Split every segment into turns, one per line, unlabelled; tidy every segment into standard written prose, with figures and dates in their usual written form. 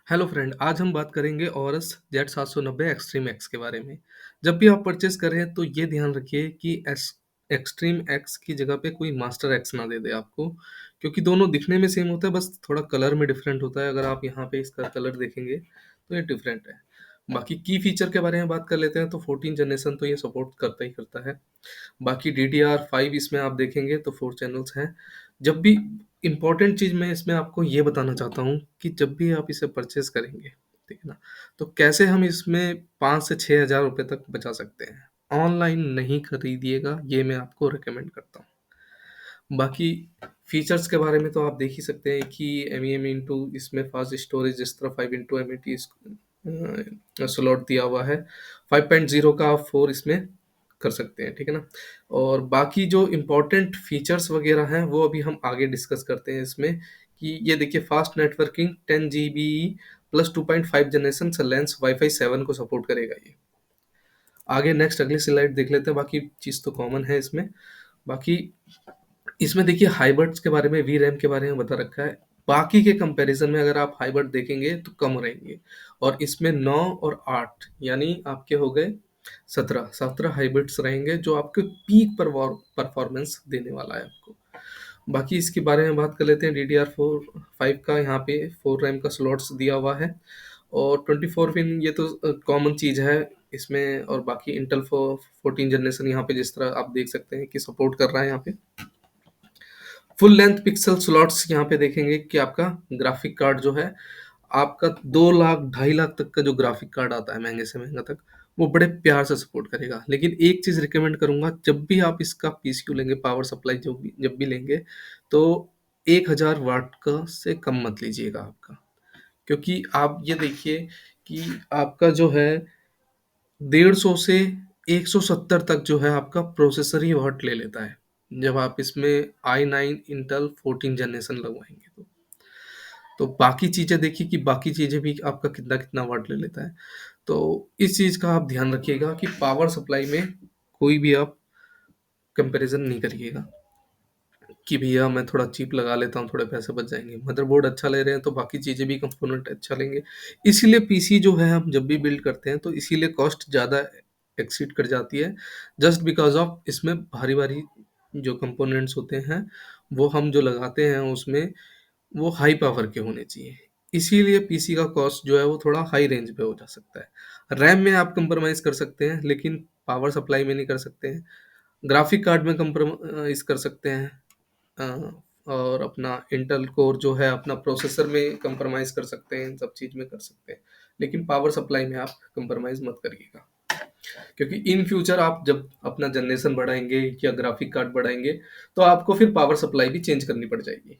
Hello friend, आज हम बात करेंगे ऑरस Z790 एक्सट्रीम एक्स के बारे में। जब भी आप परचेज करें तो ये ध्यान रखिए कि एक्सट्रीम एक्स की जगह पे कोई मास्टर एक्स ना दे दे आपको, क्योंकि दोनों दिखने में सेम होता है, बस थोड़ा कलर में डिफरेंट होता है। अगर आप यहाँ पे इसका कलर देखेंगे तो ये डिफरेंट है। बाकी की फीचर के बारे में बात कर लेते हैं तो 14 जनरेशन तो ये सपोर्ट करता ही करता है। बाकी DDR5 इसमें आप देखेंगे तो 4 चैनल्स हैं। जब भी इम्पोर्टेंट चीज़ मैं इसमें आपको ये बताना चाहता हूँ कि जब भी आप इसे परचेज़ करेंगे, ठीक है ना? तो कैसे हम इसमें 5 से 6,000 रुपए तक बचा सकते हैं। ऑनलाइन नहीं खरीदिएगा, ये मैं आपको रिकमेंड करता हूँ। बाकी फीचर्स के बारे में तो आप देख ही सकते हैं कि एमईएम इंटू इसमें फास्ट स्टोरेज जिस तरह 5 इंटू एम स्लॉट दिया हुआ है। 5.0 का आप 4 इसमें कर सकते हैं, ठीक है ना? और बाकी जो इम्पोर्टेंट फीचर्स वगैरह हैं वो अभी हम आगे डिस्कस करते हैं इसमें। कि ये देखिए, fast networking 10 GB plus 2.5 generation lens wifi 7 को सपोर्ट करेगा ये। आगे नेक्स्ट अगली स्लाइड देख लेते हैं। बाकी चीज़ तो कॉमन है इसमें। बाकी इसमें देखिए, हाइब्रिड्स के बारे में, वी रैम के बारे में बता रखा है। बाकी के कंपैरिजन में अगर आप हाइब्रिड देखेंगे तो कम रहेंगे, और इसमें 9 और 8 यानी आपके हो गए 17 हाइब्रिड्स रहेंगे, जो आपके पीक परफॉर्मेंस देने वाला है आपको। बाकी इसके बारे में बात कर लेते हैं। DDR4 5 का यहाँ पे 4 रैम का स्लॉट्स दिया हुआ है, और 24 पिन ये तो कॉमन चीज़ है इसमें। और बाकी इंटेल 14 जनरेशन यहाँ पे जिस तरह आप देख सकते हैं कि सपोर्ट कर रहा है यहाँ पे। फुल लेंथ पिक्सल स्लॉट्स यहाँ पे देखेंगे कि आपका ग्राफिक कार्ड जो है, आपका 2 लाख 2.5 लाख तक का जो ग्राफिक कार्ड आता है महंगे से महंगा तक, वो बड़े प्यार से सपोर्ट करेगा। लेकिन एक चीज़ रिकमेंड करूंगा, जब भी आप इसका पीसीयू लेंगे, पावर सप्लाई जब भी लेंगे, तो 1000 वाट का से कम मत लीजिएगा आपका। क्योंकि आप ये देखिए कि आपका जो है 150 से 170 तक जो है आपका प्रोसेसर ही वाट ले लेता है, जब आप इसमें i9 इंटेल 14 जनरेशन लगवाएंगे तो बाकी चीज़ें देखिए कि बाकी चीज़ें भी आपका कितना कितना वाट ले लेता है। तो इस चीज़ का आप ध्यान रखिएगा कि पावर सप्लाई में कोई भी आप कंपैरिजन नहीं करिएगा कि भैया मैं थोड़ा चीप लगा लेता हूँ, थोड़े पैसे बच जाएंगे। मदरबोर्ड अच्छा ले रहे हैं तो बाकी चीज़ें भी, कंपोनेंट अच्छा लेंगे। इसीलिए पीसी जो है हम जब भी बिल्ड करते हैं तो इसीलिए कॉस्ट ज़्यादा एक्सीड कर जाती है, जस्ट बिकॉज ऑफ इसमें भारी भारी जो कंपोनेंट्स होते हैं वो हम जो लगाते हैं उसमें, वो हाई पावर के होने चाहिए। इसीलिए पीसी का कॉस्ट जो है वो थोड़ा हाई रेंज पे हो जा सकता है। रैम में आप कंप्रोमाइज़ कर सकते हैं, लेकिन पावर सप्लाई में नहीं कर सकते हैं। ग्राफिक कार्ड में कंप्रोमाइज़ कर सकते हैं, और अपना इंटेल कोर जो है अपना प्रोसेसर में कंप्रोमाइज़ कर सकते हैं, इन सब चीज़ में कर सकते हैं। लेकिन पावर सप्लाई में आप कंप्रोमाइज़ मत करिएगा, क्योंकि इन फ्यूचर आप जब अपना जनरेशन बढ़ाएंगे या ग्राफिक कार्ड बढ़ाएंगे तो आपको फिर पावर सप्लाई भी चेंज करनी पड़ जाएगी।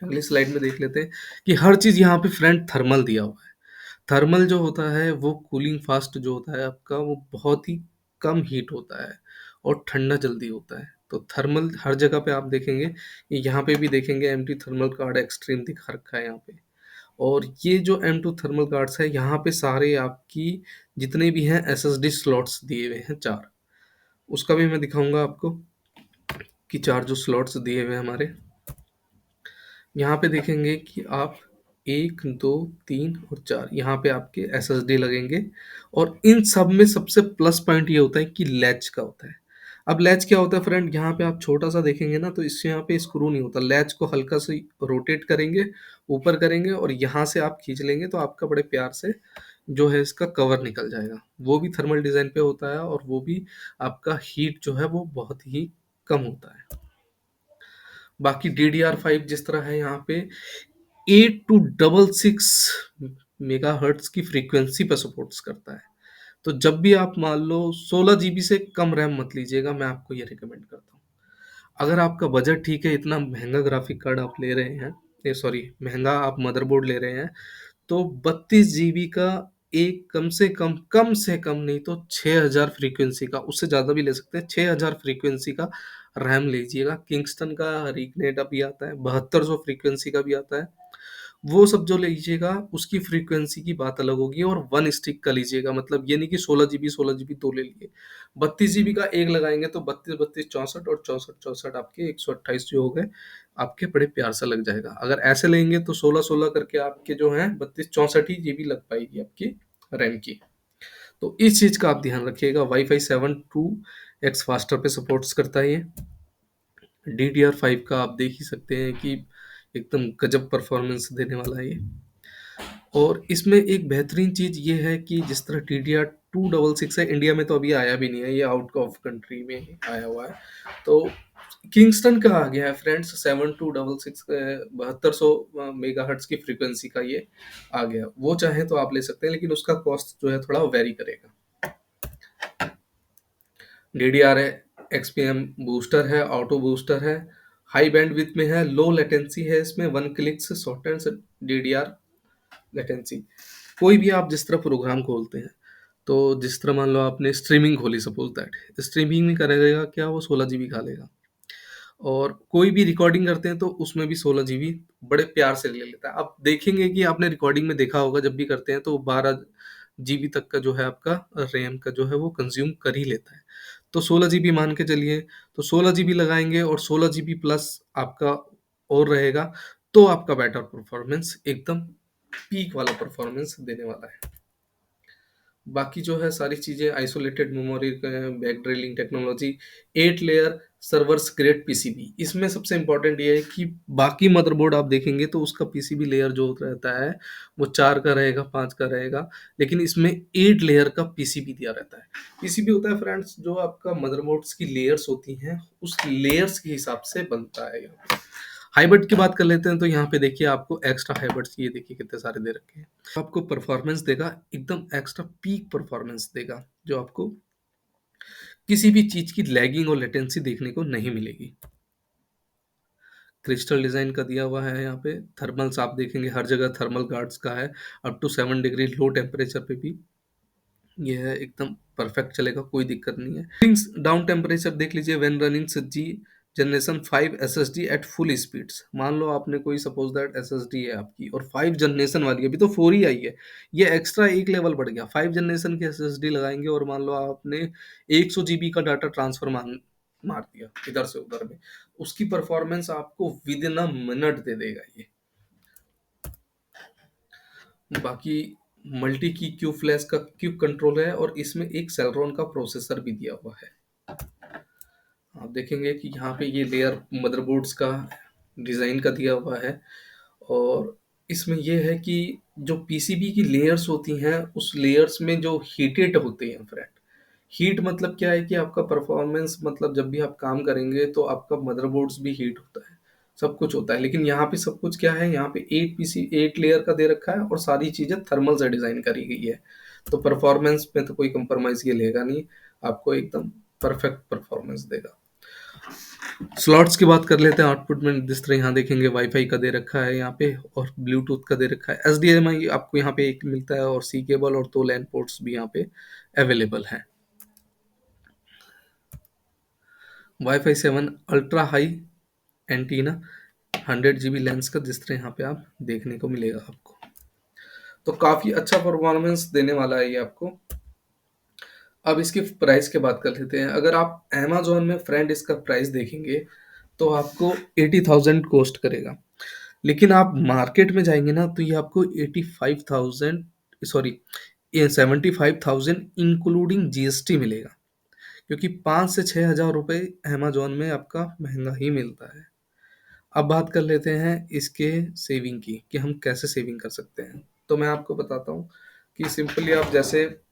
अगली स्लाइड में देख लेते हैं कि हर चीज़ यहाँ पे फ्रंट थर्मल दिया हुआ है। थर्मल जो होता है वो कूलिंग फास्ट जो होता है आपका, वो बहुत ही कम हीट होता है और ठंडा जल्दी होता है। तो थर्मल हर जगह पे आप देखेंगे, यहाँ पे भी देखेंगे M T thermal card extreme दिखा रखा है यहाँ पे। और ये जो M2 थर्मल कार्ड्स है, यहाँ पे सारे आपकी जितने भी हैं SSD स्लॉट्स दिए हुए हैं 4। उसका भी मैं दिखाऊंगा आपको कि 4 जो स्लॉट्स दिए हुए हैं हमारे, यहाँ पे देखेंगे कि आप 1, 2, 3 और 4 यहाँ पे आपके SSD लगेंगे। और इन सब में सबसे प्लस पॉइंट ये होता है कि लैच का होता है। अब लैच क्या होता है फ्रेंड, यहाँ पे आप छोटा सा देखेंगे ना, तो इससे यहाँ पे स्क्रू नहीं होता। लैच को हल्का से रोटेट करेंगे, ऊपर करेंगे, और यहाँ से आप खींच लेंगे तो आपका बड़े प्यार से जो है इसका कवर निकल जाएगा। वो भी थर्मल डिज़ाइन पे होता है, और वो भी आपका हीट जो है वो बहुत ही कम होता है। बाकी DDR5 जिस तरह है यहाँ पे 8 to 66 मेगाहर्ट्ज की फ्रीक्वेंसी पर सपोर्ट्स करता है। तो जब भी आप मान लो 16 GB से कम रैम मत लीजिएगा, मैं आपको ये रिकमेंड करता हूँ। अगर आपका बजट ठीक है, इतना महंगा ग्राफिक कार्ड आप ले रहे हैं, ये सॉरी महंगा आप मदरबोर्ड ले रहे हैं, तो 32 GB का एक कम से कम नहीं तो 6000 फ्रीक्वेंसी का, उससे ज़्यादा भी ले सकते हैं, 6000 फ्रीक्वेंसी का रैम लीजिएगा। किंगस्टन का रीकनेट अभी आता है, 7200 फ्रीक्वेंसी का भी आता है। वो सब जो लीजिएगा उसकी फ्रीक्वेंसी की बात अलग होगी, और वन स्टिक का लीजिएगा, मतलब ये नहीं कि 16 जीबी दो ले लिए। 32 जीबी का एक लगाएंगे तो 32 32 64 और 64 64 आपके 128 जो हो गए आपके, बड़े प्यार से लग जाएगा। अगर ऐसे लेंगे तो 16 16 करके आपके जो है 32 64 ही जीबी लग पाएगी आपकी रैम की। तो इस चीज का आप ध्यान रखिएगा। वाईफाई 7 2x फास्टर पे सपोर्ट्स करता है ये। DDR5 का आप देख ही सकते हैं कि एकदम गजब परफॉर्मेंस देने वाला है ये। और इसमें एक बेहतरीन चीज ये है कि जिस तरह DDR266 है, इंडिया में तो अभी आया भी नहीं है, ये आउट ऑफ कंट्री में ही आया हुआ है। तो किंगस्टन का आ गया है फ्रेंड्स 7266, 7200 मेगाहर्ट्ज की फ्रीक्वेंसी का ये आ गया। वो चाहे तो आप ले सकते हैं, लेकिन उसका कॉस्ट जो है थोड़ा वेरी करेगा। DDR है, XPM बूस्टर है, ऑटो बूस्टर है, हाई बैंडविड्थ में है, लो लेटेंसी है, इसमें वन क्लिक से शॉर्टेंस DDR लेटेंसी। कोई भी आप जिस तरह प्रोग्राम खोलते हैं, तो जिस तरह मान लो आपने स्ट्रीमिंग खोली, सपोज दैट स्ट्रीमिंग में करेगा क्या, वो 16 जीबी खा लेगा। और कोई भी रिकॉर्डिंग करते हैं तो उसमें भी 16 जीबी बड़े प्यार से ले लेता है। आप देखेंगे कि आपने रिकॉर्डिंग में देखा होगा, जब भी करते हैं तो 12 जीबी तक का जो है आपका रैम का जो है वो कंज्यूम कर ही लेता है। तो 16 जीबी मान के चलिए, तो 16 जीबी लगाएंगे और 16 जीबी प्लस आपका और रहेगा, तो आपका बेटर परफॉर्मेंस, एकदम पीक वाला परफॉर्मेंस देने वाला है। बाकी जो है सारी चीजें isolated memory, back drilling technology, 8 layer servers grade PCB. इसमें सबसे इंपॉर्टेंट ये है कि बाकी मदरबोर्ड आप देखेंगे तो उसका पीसीबी लेयर जो रहता है वो 4 का रहेगा, 5 का रहेगा, लेकिन इसमें 8 लेयर का पीसीबी दिया रहता है। पीसीबी होता है फ्रेंड्स जो आपका मदरबोर्ड्स की लेयर्स होती हैं, उस लेयर्स के हिसाब से बनता है। हाइब्रिड की बात कर लेते हैं, तो यहाँ पे देखिए आपको एक्स्ट्रा हाइब्रिड्स ये देखिए कितने सारे दे रखे हैं। आपको परफॉर्मेंस देगा, एकदम एक्स्ट्रा पीक परफॉर्मेंस देगा, जो आपको किसी भी चीज की लैगिंग और लेटेंसी देखने को नहीं मिलेगी। क्रिस्टल डिजाइन का दिया हुआ है यहाँ पे। थर्मल्स आप देखेंगे हर जगह थर्मल गार्ड्स का है, up to 7 degree low temperature पे भी ये है, एकदम परफेक्ट चलेगा, कोई दिक्कत नहीं है। डाउन टेम्परेचर देख लीजिए when running G generation 5 SSD at full speeds. मान लो आपने कोई सपोज दैट SSD है आपकी और 5 जनरेशन वाली है, अभी तो 4 ही आई है, ये एक्स्ट्रा एक लेवल बढ़ गया, 5 जनरेशन की SSD लगाएंगे और मान लो आपने 100 GB का डाटा ट्रांसफर मार दिया इधर से उधर में, उसकी परफॉर्मेंस आपको विद इन अ मिनट दे देगा ये। बाकी मल्टी की क्यू फ्लैश का क्यू कंट्रोल है, और इसमें एक सेलरॉन का प्रोसेसर भी दिया हुआ है। आप देखेंगे कि यहाँ पे ये लेयर मदरबोर्ड्स का डिज़ाइन का दिया हुआ है, और इसमें ये है कि जो पीसीबी की लेयर्स होती हैं उस लेयर्स में जो हीटेड होते हैं फ्रेंड, हीट मतलब क्या है कि आपका परफॉर्मेंस, मतलब जब भी आप काम करेंगे तो आपका मदरबोर्ड्स भी हीट होता है, सब कुछ होता है, लेकिन यहाँ पे सब कुछ क्या है, यहाँ पे 8 लेयर का दे रखा है और सारी चीज़ें थर्मल से डिज़ाइन करी गई है। तो परफॉर्मेंस में तो कोई कंप्रोमाइज़ ये लेगा नहीं, आपको एकदम परफेक्ट परफॉर्मेंस देगा। स्लॉट्स की बात कर लेते हैं। आउटपुट में जिस तरह यहाँ देखेंगे वाईफाई का दे रखा है यहाँ पे, और ब्लूटूथ का दे रखा है। HDMI आपको यहाँ पे एक मिलता है, और सी केबल और 2 लैन पोर्ट्स भी यहाँ पे अवेलेबल हैं। Wifi 7 ultra high antenna 100 GB lens का, जिस तरह यहाँ पे आप देखने को मिलेगा आपको, तो काफी अच्छा परफॉर्मेंस देने वाला है ये आपको। अब इसकी प्राइस की बात कर लेते हैं। अगर आप अमेजोन में फ्रेंड इसका प्राइस देखेंगे तो आपको 80,000 कॉस्ट करेगा, लेकिन आप मार्केट में जाएंगे ना तो ये आपको 85,000, सॉरी, ये 75,000 इंक्लूडिंग जीएसटी मिलेगा, क्योंकि 5 से 6 हज़ार रुपये अमेजोन में आपका महंगा ही मिलता है। अब बात कर लेते हैं इसके सेविंग की, कि हम कैसे सेविंग कर सकते हैं। तो मैं आपको बताता हूँ कि सिंपली आप जैसे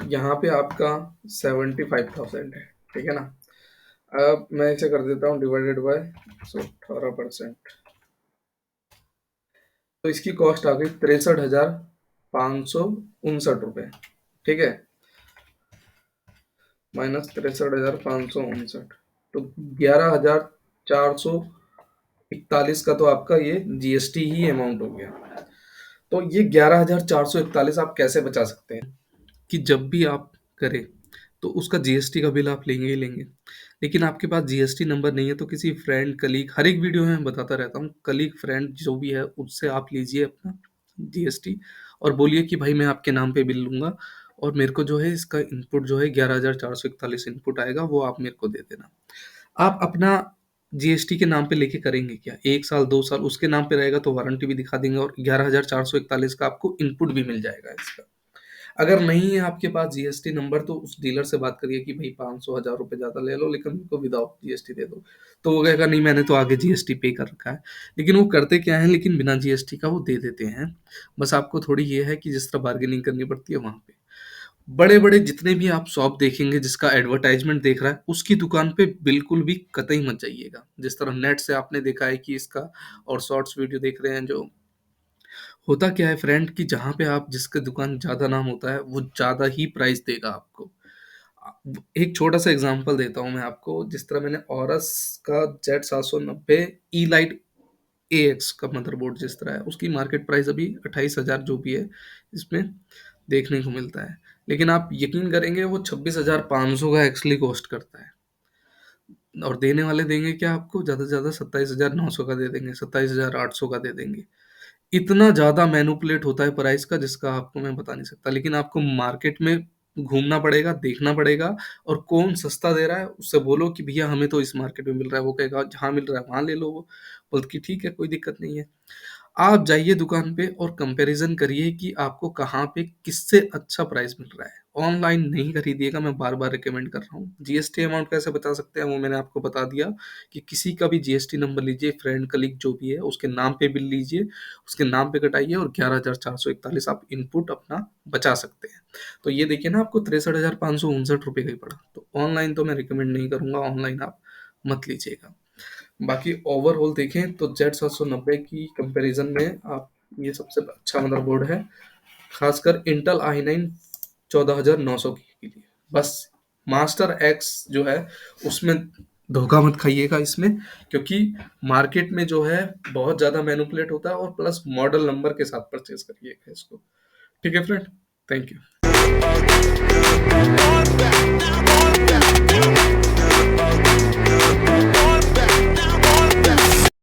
यहाँ पे आपका 75,000 है, ठीक है ना। अब मैं इसे कर देता हूँ डिवाइडेड बाय 18%, तो इसकी कॉस्ट आ गई 63,559 रुपये, ठीक है, माइनस 63,559, तो 11,441 का तो आपका ये जीएसटी ही अमाउंट हो गया। तो ये 11,441 आप कैसे बचा सकते हैं, कि जब भी आप करें तो उसका जीएसटी का बिल आप लेंगे ही लेंगे, लेकिन आपके पास जीएसटी नंबर नहीं है तो किसी फ्रेंड, कलीग, हर एक वीडियो में मैं बताता रहता हूँ, कलीग, फ्रेंड जो भी है उससे आप लीजिए अपना जीएसटी और बोलिए कि भाई मैं आपके नाम पे बिल लूँगा और मेरे को जो है इसका इनपुट जो है 11,441 इनपुट आएगा, वो आप मेरे को दे देना। आप अपना जीएसटी के नाम पे लेके करेंगे क्या? 1 साल, 2 साल उसके नाम पे रहेगा तो वारंटी भी दिखा देंगे और 11,441 का आपको इनपुट भी मिल जाएगा इसका। अगर नहीं है आपके पास जीएसटी नंबर तो उस डीलर से बात करिए कि भाई 500 1000 रुपए ज्यादा ले लो लेकिन मेरे को विदाउट जीएसटी दे दो। तो वो कहेगा नहीं मैंने तो आगे जीएसटी पे कर रखा है। लेकिन वो करते क्या है, लेकिन बिना जीएसटी का वो दे देते हैं। बस आपको थोड़ी ये है कि जिस तरह बार्गेनिंग करनी पड़ती है वहां पे। बड़े बड़े जितने भी आप शॉप देखेंगे जिसका एडवर्टाइजमेंट देख रहा है उसकी दुकान पे बिल्कुल भी कतई मत जाइएगा। जिस तरह नेट से आपने देखा है कि इसका और शॉर्ट्स वीडियो देख रहे हैं, जो होता क्या है फ्रेंड कि जहाँ पे आप जिसके दुकान ज़्यादा नाम होता है वो ज़्यादा ही प्राइस देगा आपको। एक छोटा सा एग्जांपल देता हूँ मैं आपको। जिस तरह मैंने ऑरस का Z790 ई लाइट ए एक्स का मदरबोर्ड जिस तरह है उसकी मार्केट प्राइस अभी 28,000 जो भी है इसमें देखने को मिलता है। लेकिन आप यकीन करेंगे वो 26,500 का एक्चुअली कॉस्ट करता है और देने वाले देंगे क्या आपको, ज़्यादा से ज़्यादा 27,900 का दे देंगे, 27,800 का दे देंगे। इतना ज़्यादा मैनिपुलेट होता है प्राइस का जिसका आपको मैं बता नहीं सकता। लेकिन आपको मार्केट में घूमना पड़ेगा, देखना पड़ेगा और कौन सस्ता दे रहा है उससे बोलो कि भैया हमें तो इस मार्केट में मिल रहा है, वो कहेगा जहाँ मिल रहा है वहाँ ले लो, वो बोलते कि ठीक है कोई दिक्कत नहीं है। आप जाइए दुकान पे और कंपैरिजन करिए कि आपको कहाँ पे किससे अच्छा प्राइस मिल रहा है। ऑनलाइन नहीं खरीदिएगा, मैं बार बार रिकमेंड कर रहा हूँ। जीएसटी अमाउंट कैसे बता सकते हैं वो मैंने आपको बता दिया कि किसी का भी जीएसटी नंबर लीजिए, फ्रेंड कलीग जो भी है उसके नाम पे बिल लीजिए, उसके नाम पे कटाइए और 11,441 आप इनपुट अपना बचा सकते हैं। तो ये देखिए ना आपको 63,559 रुपये का ही पड़ा। तो ऑनलाइन तो मैं रिकमेंड नहीं करूंगा, ऑनलाइन आप मत लीजिएगा। बाकी ओवरऑल देखें तो Z790 की कंपैरिजन में आप ये सबसे अच्छा मदरबोर्ड है, खासकर इंटेल i9 14,900 के लिए। बस मास्टर एक्स जो है उसमें धोखा मत खाइएगा इसमें, क्योंकि मार्केट में जो है बहुत ज़्यादा मैनिपुलेट होता है और प्लस मॉडल नंबर के साथ परचेज करिएगा इसको। ठीक है फ्रेंड, थैंक यू।